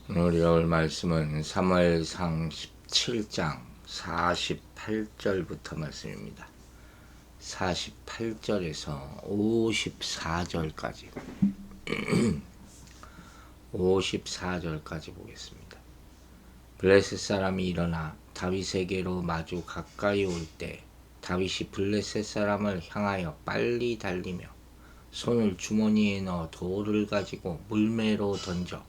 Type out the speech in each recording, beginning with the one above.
오늘 우리가 볼 말씀은 사무엘상 17장 48절부터 말씀입니다. 48절에서 54절까지 54절까지 보겠습니다. 블레셋 사람이 일어나 다윗에게로 마주 가까이 올 때 다윗이 블레셋 사람을 향하여 빨리 달리며 손을 주머니에 넣어 돌을 가지고 물매로 던져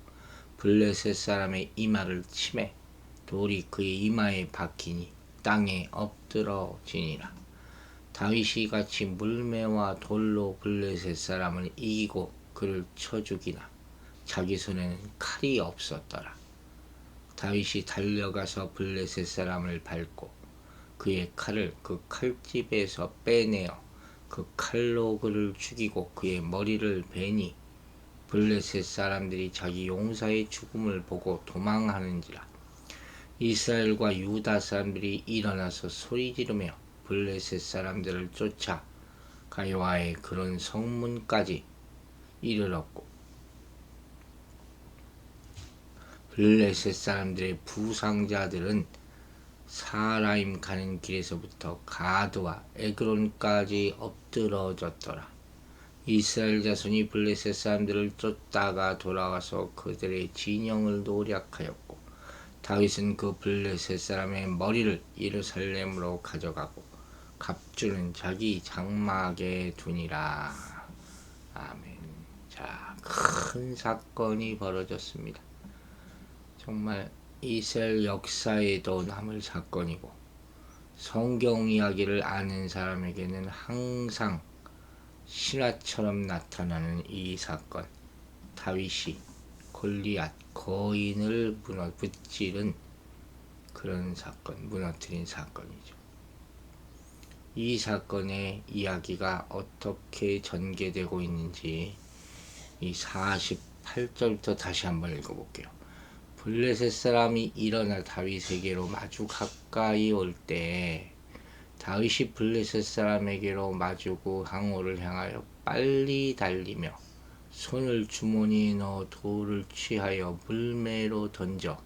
블레셋 사람의 이마를 치매 돌이 그의 이마에 박히니 땅에 엎드러지니라. 다윗이 같이 물매와 돌로 블레셋 사람을 이기고 그를 쳐 죽이나 자기 손에는 칼이 없었더라. 다윗이 달려가서 블레셋 사람을 밟고 그의 칼을 그 칼집에서 빼내어 그 칼로 그를 죽이고 그의 머리를 베니 블레셋 사람들이 자기 용사의 죽음을 보고 도망하는지라. 이스라엘과 유다 사람들이 일어나서 소리 지르며 블레셋 사람들을 쫓아 가요아의 그런 성문까지 이르렀고 블레셋 사람들의 부상자들은 사라임 가는 길에서부터 가드와 에그론까지 엎드러졌더라. 이스라엘 자손이 블레셋 사람들을 쫓다가 돌아와서 그들의 진영을 노략하였고 다윗은 그 블레셋 사람의 머리를 예루살렘으로 가져가고 갑주는 자기 장막에 두니라. 아멘. 자, 큰 사건이 벌어졌습니다. 정말 이스라엘 역사에도 남을 사건이고 성경 이야기를 아는 사람에게는 항상 신화처럼 나타나는 이 사건, 다윗이 골리앗 거인을 무찌른 그런 사건, 무너뜨린 사건이죠. 이 사건의 이야기가 어떻게 전개되고 있는지 이 48절부터 다시 한번 읽어볼게요. 블레셋 사람이 일어나 다윗에게로 마주 가까이 올 때 다윗이 블레셋 사람에게로 마주고 항우를 향하여 빨리 달리며 손을 주머니에 넣어 돌을 취하여 물매로 던져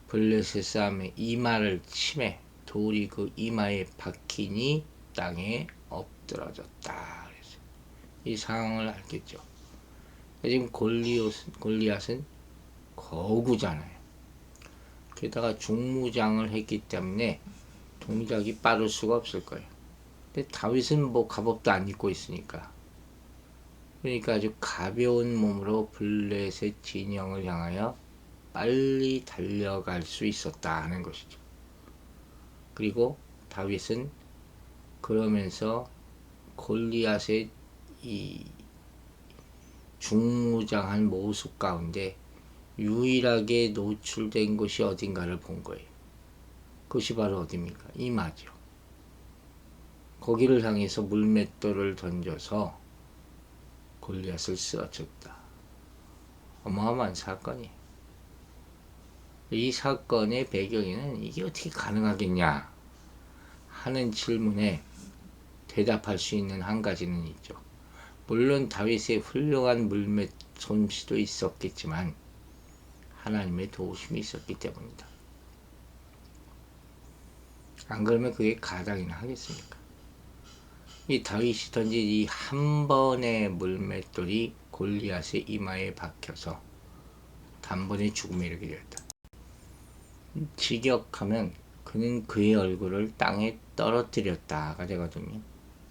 블레셋 사람의 이마를 치매 돌이 그 이마에 박히니 땅에 엎드러졌다. 그래서 이 상황을 알겠죠. 지금 골리앗은 거구잖아요. 게다가 중무장을 했기 때문에 동작이 빠를 수가 없을 거예요. 근데 다윗은 뭐 갑옷도 안 입고 있으니까. 그러니까 아주 가벼운 몸으로 블레셋 진영을 향하여 빨리 달려갈 수 있었다는 것이죠. 그리고 다윗은 그러면서 골리앗의 이 중무장한 모습 가운데 유일하게 노출된 곳이 어딘가를 본 거예요. 그것이 바로 어디입니까? 이마죠. 거기를 향해서 물맷돌을 던져서 골리앗을 쓰러졌다. 어마어마한 사건이에요. 이 사건의 배경에는 이게 어떻게 가능하겠냐 하는 질문에 대답할 수 있는 한 가지는 있죠. 물론 다윗의 훌륭한 물맷 솜씨도 있었겠지만 하나님의 도우심이 있었기 때문이다. 안 그러면 그게 가당이나 하겠습니까? 이 다윗이 던진 이 한 번의 물맷돌이 골리앗의 이마에 박혀서 단번에 죽음에 이르게 되었다. 직역하면 그는 그의 얼굴을 땅에 떨어뜨렸다가 되거든요.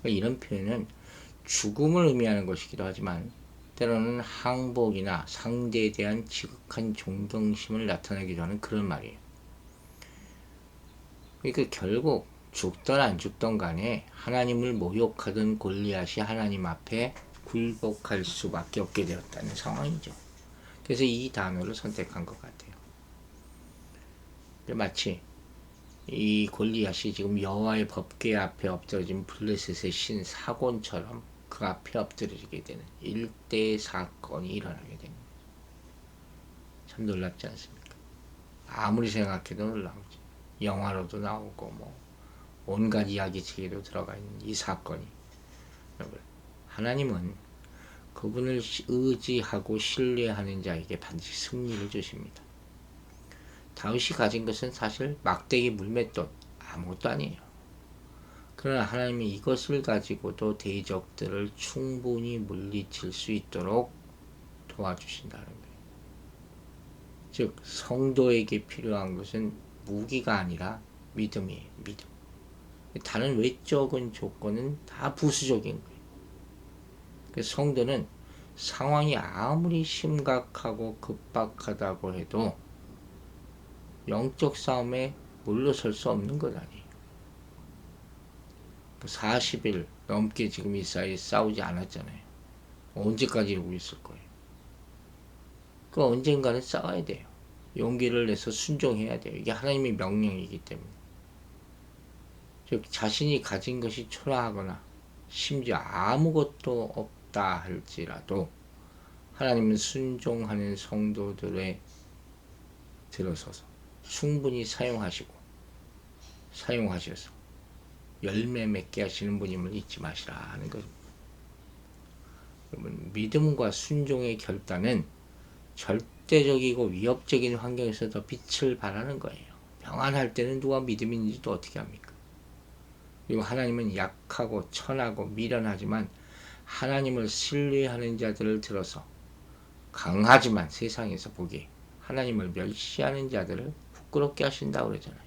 그러니까 이런 표현은 죽음을 의미하는 것이기도 하지만 때로는 항복이나 상대에 대한 지극한 존경심을 나타내기도 하는 그런 말이에요. 그러니까 결국 죽던 안 죽던 간에 하나님을 모욕하던 골리앗이 하나님 앞에 굴복할 수밖에 없게 되었다는 상황이죠. 그래서 이 단어를 선택한 것 같아요. 마치 이 골리앗이 지금 여호와의 법궤 앞에 엎드러진 블레셋의 신 사곤처럼 그 앞에 엎드려지게 되는 일대 사건이 일어나게 됩니다. 참 놀랍지 않습니까? 아무리 생각해도 놀라우지. 영화로도 나오고 뭐 온갖 이야기책에도 들어가 있는 이 사건이, 여러분, 하나님은 그분을 의지하고 신뢰하는 자에게 반드시 승리를 주십니다. 다윗이 가진 것은 사실 막대기 물맷돈 아무것도 아니에요. 그러나 하나님이 이것을 가지고도 대적들을 충분히 물리칠 수 있도록 도와주신다는 거예요. 즉 성도에게 필요한 것은 무기가 아니라 믿음이에요. 믿음. 다른 외적인 조건은 다 부수적인 거예요. 그래서 성도는 상황이 아무리 심각하고 급박하다고 해도 영적 싸움에 물러설 수 없는 것 아니에요. 40일 넘게 지금 이스라엘이 싸우지 않았잖아요. 언제까지 이러고 있을 거예요. 그 언젠가는 싸워야 돼요. 용기를 내서 순종해야 돼요. 이게 하나님의 명령이기 때문에. 즉 자신이 가진 것이 초라하거나 심지어 아무것도 없다 할지라도 하나님은 순종하는 성도들에 들어서서 충분히 사용하셔서 열매 맺게 하시는 분임을 잊지 마시라 하는 것입니다. 여러분, 믿음과 순종의 결단은 절대적이고 위협적인 환경에서도 빛을 발하는 거예요. 평안할 때는 누가 믿음인지도 어떻게 합니까? 그리고 하나님은 약하고 천하고 미련하지만 하나님을 신뢰하는 자들을 들어서 강하지만 세상에서 보기에 하나님을 멸시하는 자들을 부끄럽게 하신다고 그러잖아요.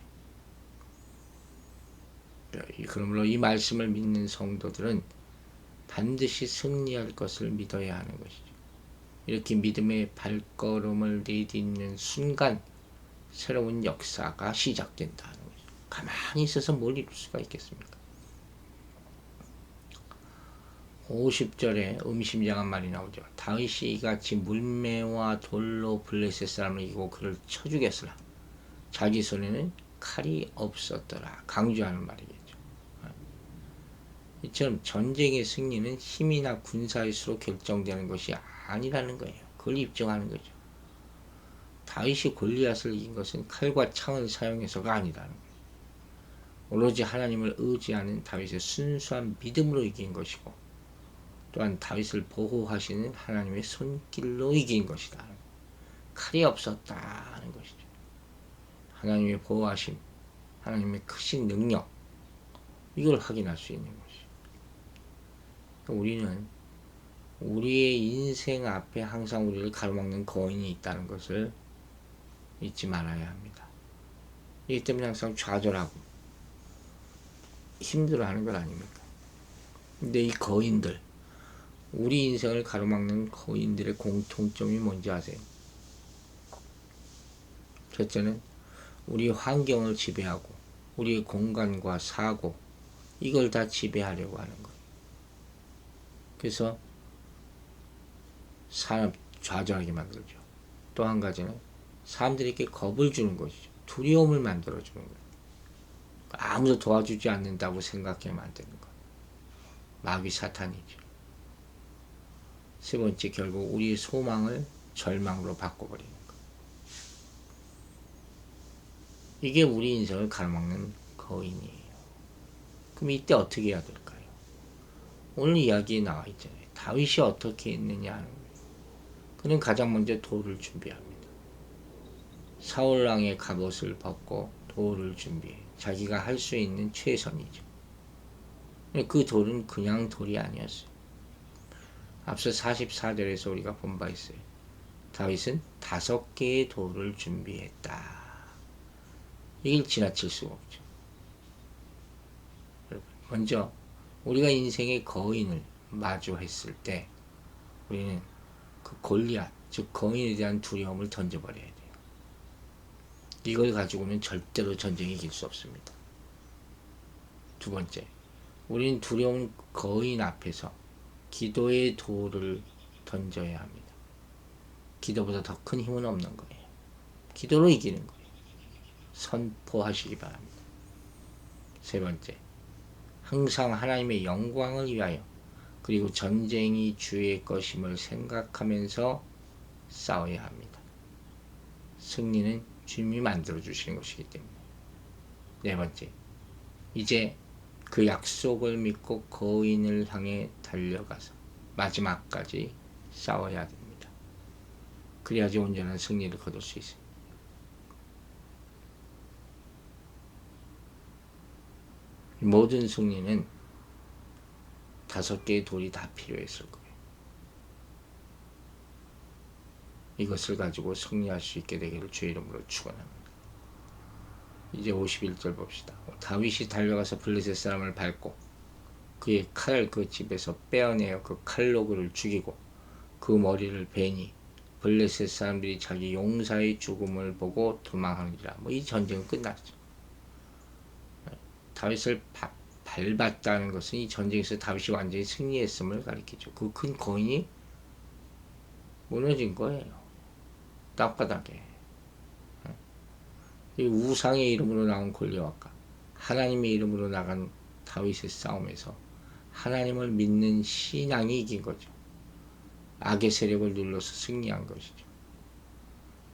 그러므로 이 말씀을 믿는 성도들은 반드시 승리할 것을 믿어야 하는 것이죠. 이렇게 믿음의 발걸음을 내딛는 순간 새로운 역사가 시작된다는 거죠. 가만히 있어서 뭘 이룰 수가 있겠습니까? 50절에 의미심장한 말이 나오죠. 다윗이 이같이 물매와 돌로 블레셋 사람을 이기고 그를 쳐 죽였으나 자기 손에는 칼이 없었더라. 강조하는 말이겠죠. 이처럼 전쟁의 승리는 힘이나 군사의 수로 결정되는 것이 아니라는 거예요. 그걸 입증하는 거죠. 다윗이 골리앗을 이긴 것은 칼과 창을 사용해서가 아니라는 거예요. 오로지 하나님을 의지하는 다윗의 순수한 믿음으로 이긴 것이고 또한 다윗을 보호하시는 하나님의 손길로 이긴 것이다. 칼이 없었다는 것이죠. 하나님의 보호하심, 하나님의 크신 능력, 이걸 확인할 수 있는 것이죠. 우리는 우리의 인생 앞에 항상 우리를 가로막는 거인이 있다는 것을 잊지 말아야 합니다. 이기 때문에 항상 좌절하고 힘들어하는 것 아닙니까? 근데 이 거인들, 우리 인생을 가로막는 거인들의 공통점이 뭔지 아세요? 첫째는 우리 환경을 지배하고 우리의 공간과 사고, 이걸 다 지배하려고 하는 거예요. 그래서 사람 좌절하게 만들죠. 또 한 가지는 사람들에게 겁을 주는 것이죠. 두려움을 만들어주는 거예요. 아무도 도와주지 않는다고 생각하게 만드는 거예요. 마귀 사탄이죠. 세 번째, 결국 우리의 소망을 절망으로 바꿔버리는 거예요. 이게 우리 인생을 가로막는 거인이에요. 그럼 이때 어떻게 해야 될까요? 오늘 이야기에 나와 있잖아요. 다윗이 어떻게 했느냐 하는 거예요. 그는 가장 먼저 돌을 준비합니다. 사울왕의 갑옷을 벗고 돌을 준비해 자기가 할 수 있는 최선이죠. 그 돌은 그냥 돌이 아니었어요. 앞서 44절에서 우리가 본 바 있어요. 다윗은 5개의 돌을 준비했다. 이걸 지나칠 수가 없죠. 먼저 우리가 인생의 거인을 마주했을 때 우리는 그 골리앗, 즉 거인에 대한 두려움을 던져버려야 돼요. 이걸 가지고는 절대로 전쟁에 이길 수 없습니다. 두 번째, 우리는 두려운 거인 앞에서 기도의 돌을 던져야 합니다. 기도보다 더 큰 힘은 없는 거예요. 기도로 이기는 거예요. 선포하시기 바랍니다. 세 번째, 항상 하나님의 영광을 위하여 그리고 전쟁이 주의 것임을 생각하면서 싸워야 합니다. 승리는 주님이 만들어 주시는 것이기 때문에. 네 번째, 이제 그 약속을 믿고 거인을 향해 달려가서 마지막까지 싸워야 됩니다. 그래야지 온전한 승리를 거둘 수 있습니다. 모든 승리는 5개의 돌이 다 필요했을 거예요. 이것을 가지고 승리할 수 있게 되기를 주의 이름으로 축원합니다. 이제 51절 봅시다. 다윗이 달려가서 블레셋 사람을 밟고 그의 칼 그 집에서 빼어내어 그 칼로 그를 죽이고 그 머리를 베니 블레셋 사람들이 자기 용사의 죽음을 보고 도망하느니라. 이 전쟁은 끝났죠. 다윗을 밟았다는 것은 이 전쟁에서 다윗이 완전히 승리했음을 가리키죠. 그 큰 거인이 무너진 거예요. 땅바닥에. 이 우상의 이름으로 나온 골리앗과 하나님의 이름으로 나간 다윗의 싸움에서 하나님을 믿는 신앙이 이긴 거죠. 악의 세력을 눌러서 승리한 것이죠.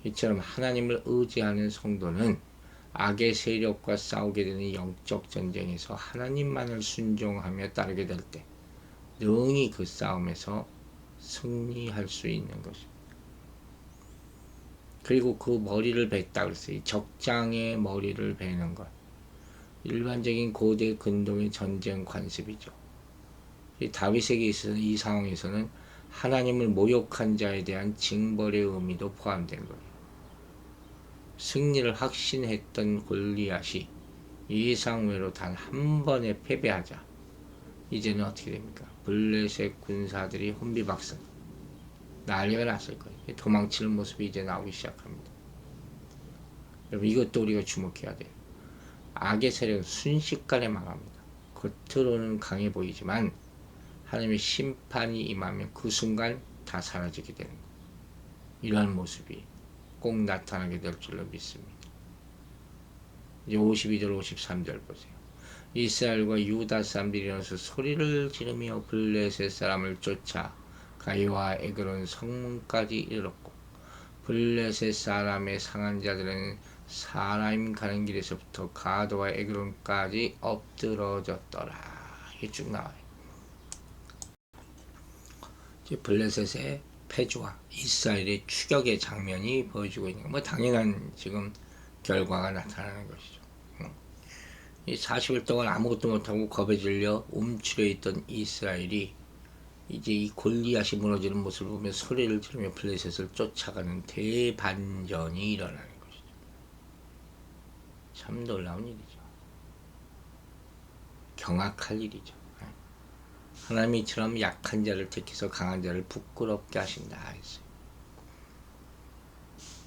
이처럼 하나님을 의지하는 성도는 악의 세력과 싸우게 되는 영적 전쟁에서 하나님만을 순종하며 따르게 될 때 능히 그 싸움에서 승리할 수 있는 것입니다. 그리고 그 머리를 뱉다 그랬어요. 적장의 머리를 베는 것. 일반적인 고대 근동의 전쟁 관습이죠. 다윗에게 있어서 이 상황에서는 하나님을 모욕한 자에 대한 징벌의 의미도 포함된 거예요. 승리를 확신했던 골리앗이 예상 외로 단 한 번에 패배하자 이제는 어떻게 됩니까? 블레셋 군사들이 혼비박산 난리가 났을 거예요. 도망치는 모습이 이제 나오기 시작합니다. 여러분 이것도 우리가 주목해야 돼요. 악의 세력은 순식간에 망합니다. 겉으로는 강해 보이지만 하나님의 심판이 임하면 그 순간 다 사라지게 되는 거예요. 이러한 모습이 꼭 나타나게 될 줄로 믿습니다. 이제 52절 53절 보세요. 이스라엘과 유다 사람들이 일어나서 소리를 지르며 블레셋 사람을 쫓아 가이와 에그론 성문까지 이르렀고 블레셋 사람의 상한 자들은 사라임 가는 길에서부터 가드와 에그론까지 엎드러졌더라. 이게 쭉 나와요. 블레셋의 패주와 이스라엘의 추격의 장면이 보여주고 있는 거. 당연한 지금 결과가 나타나는 것이죠. 이 40일 동안 아무것도 못하고 겁에 질려 움츠려 있던 이스라엘이 이제 이 골리앗이 무너지는 모습을 보며 소리를 지르며 블레셋을 쫓아가는 대반전이 일어나는 것이죠. 참 놀라운 일이죠. 경악할 일이죠. 하나님이 이처럼 약한 자를 택해서 강한 자를 부끄럽게 하신다 했어요.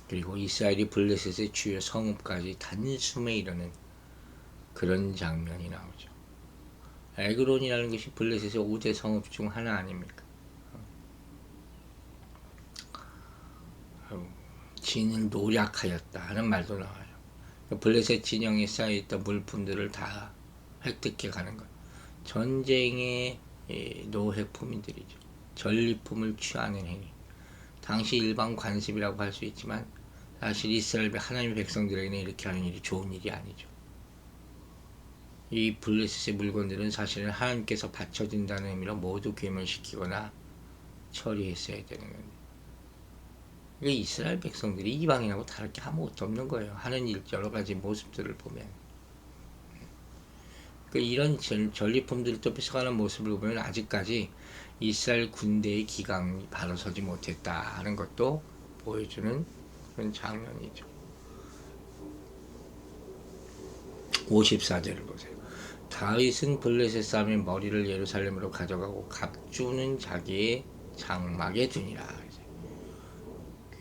그리고 이스라엘이 블레셋의 주요 성읍까지 단숨에 이르는 그런 장면이 나오죠. 에그론이라는 것이 블레셋의 5대 성읍 중 하나 아닙니까? 진을 노략하였다 하는 말도 나와요. 블레셋 진영에 쌓여있던 물품들을 다 획득해 가는 것. 전쟁의 노획품인들이죠. 전리품을 취하는 행위. 당시 일반 관습이라고 할 수 있지만 사실 이스라엘 하나님의 백성들에게는 이렇게 하는 일이 좋은 일이 아니죠. 이 블레셋의 물건들은 사실은 하나님께서 바쳐진다는 의미로 모두 괴멸시키거나 처리했어야 되는 건데 이스라엘 백성들이 이방인하고 다를 게 아무것도 없는 거예요. 하는 일 여러 가지 모습들을 보면 이런 전리품들을 또 뺏어가는 모습을 보면 아직까지 이스라엘 군대의 기강이 바로 서지 못했다 하는 것도 보여주는 그런 장면이죠. 54절을 보세요. 다윗은 블레셋 사람의 머리를 예루살렘으로 가져가고 갑주는 자기의 장막에 두니라.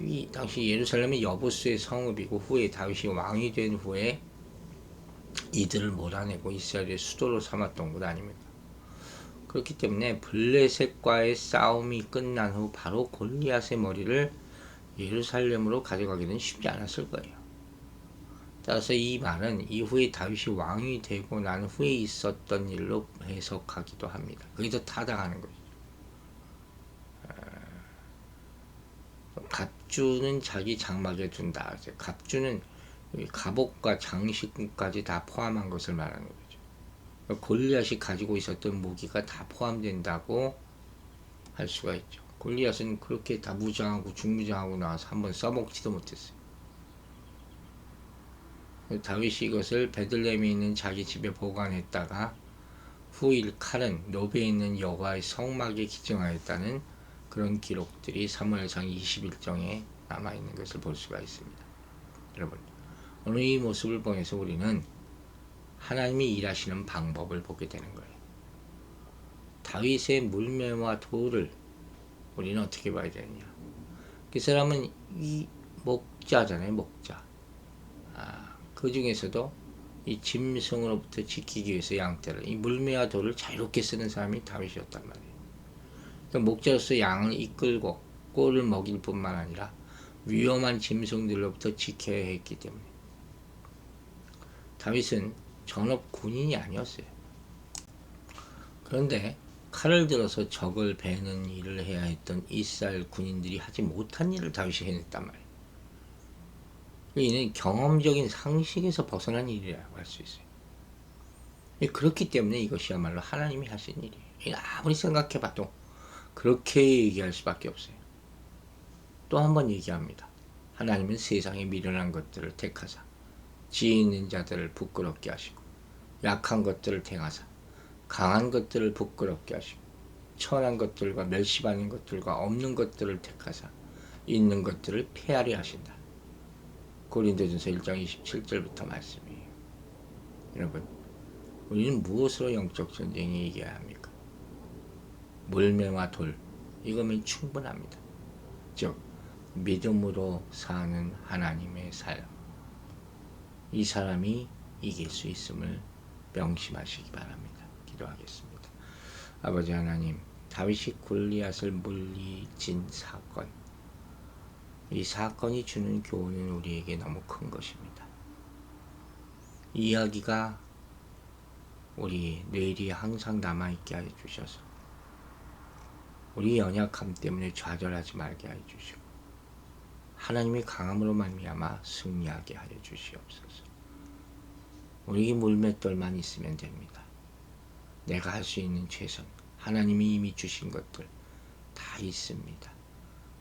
이 당시 예루살렘은 여부수의 성읍이고 후에 다윗이 왕이 된 후에 이들을 몰아내고 이스라엘의 수도로 삼았던 곳 아닙니까? 그렇기 때문에 블레셋과의 싸움이 끝난 후 바로 골리앗의 머리를 예루살렘으로 가져가기는 쉽지 않았을 거예요. 따라서 이 말은 이후에 다윗이 왕이 되고 난 후에 있었던 일로 해석하기도 합니다. 그게 더 타당하는 거죠. 갑주는 자기 장막에 둔다. 갑주는 갑옷과 장식까지 다 포함한 것을 말하는 거죠. 골리앗이 가지고 있었던 무기가 다 포함된다고 할 수가 있죠. 골리앗은 그렇게 다 무장하고 중무장하고 나와서 한번 써먹지도 못했어요. 다윗이 이것을 베들레헴에 있는 자기 집에 보관했다가 후일 칼은 노베에 있는 여호와의 성막에 기증하였다는 그런 기록들이 사무엘상 21장에 남아있는 것을 볼 수가 있습니다. 여러분, 오늘 이 모습을 통해서 우리는 하나님이 일하시는 방법을 보게 되는 거예요. 다윗의 물매와 돌을 우리는 어떻게 봐야 되느냐. 그 사람은 이 목자잖아요. 목자. 그 중에서도 이 짐승으로부터 지키기 위해서 양떼를, 이 물매와 돌을 자유롭게 쓰는 사람이 다윗이었단 말이에요. 그러니까 목자로서 양을 이끌고 꼴을 먹일 뿐만 아니라 위험한 짐승들로부터 지켜야 했기 때문에 다윗은 전업 군인이 아니었어요. 그런데 칼을 들어서 적을 베는 일을 해야 했던 이스라엘 군인들이 하지 못한 일을 다윗이 해냈단 말이에요. 이는 경험적인 상식에서 벗어난 일이라고 할 수 있어요. 그렇기 때문에 이것이야말로 하나님이 하신 일이에요. 아무리 생각해봐도 그렇게 얘기할 수밖에 없어요. 또 한 번 얘기합니다. 하나님은 세상에 미련한 것들을 택하사 지혜 있는 자들을 부끄럽게 하시고 약한 것들을 택하사 강한 것들을 부끄럽게 하시고 천한 것들과 멸시받는 것들과 없는 것들을 택하사 있는 것들을 폐하려 하신다. 고린도전서 1장 27절부터 말씀이에요. 여러분, 우리는 무엇으로 영적 전쟁에 이겨야 합니까? 물매와 돌, 이거면 충분합니다. 즉 믿음으로 사는 하나님의 삶, 이 사람이 이길 수 있음을 명심하시기 바랍니다. 기도하겠습니다. 아버지 하나님, 다윗이 골리앗을 물리친 사건, 이 사건이 주는 교훈은 우리에게 너무 큰 것입니다. 이 이야기가 우리 뇌리에 항상 남아있게 하여 주셔서 우리 연약함 때문에 좌절하지 말게 하여 주시고 하나님의 강함으로 말미암아 승리하게 하여 주시옵소서. 우리 물맷돌만 있으면 됩니다. 내가 할 수 있는 최선, 하나님이 이미 주신 것들 다 있습니다.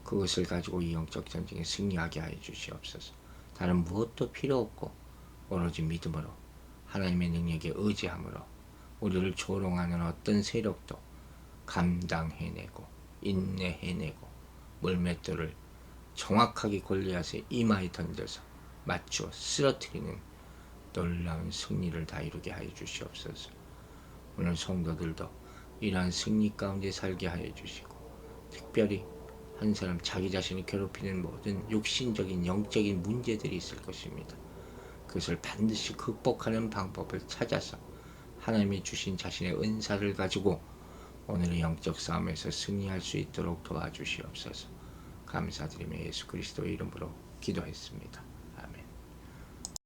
그것을 가지고 이 영적 전쟁에 승리하게 하여 주시옵소서. 다른 무엇도 필요 없고 오로지 믿음으로 하나님의 능력에 의지함으로 우리를 조롱하는 어떤 세력도 감당해내고 인내해내고 물맷돌을 정확하게 골리앗의 이마에 던져서 맞추어 쓰러뜨리는 놀라운 승리를 다 이루게 하여 주시옵소서. 오늘 성도들도 이러한 승리 가운데 살게 하여 주시고 특별히 한 사람 자기 자신을 괴롭히는 모든 육신적인 영적인 문제들이 있을 것입니다. 그것을 반드시 극복하는 방법을 찾아서 하나님이 주신 자신의 은사를 가지고 오늘의 영적 싸움에서 승리할 수 있도록 도와주시옵소서. 감사드리며 예수 그리스도의 이름으로 기도했습니다.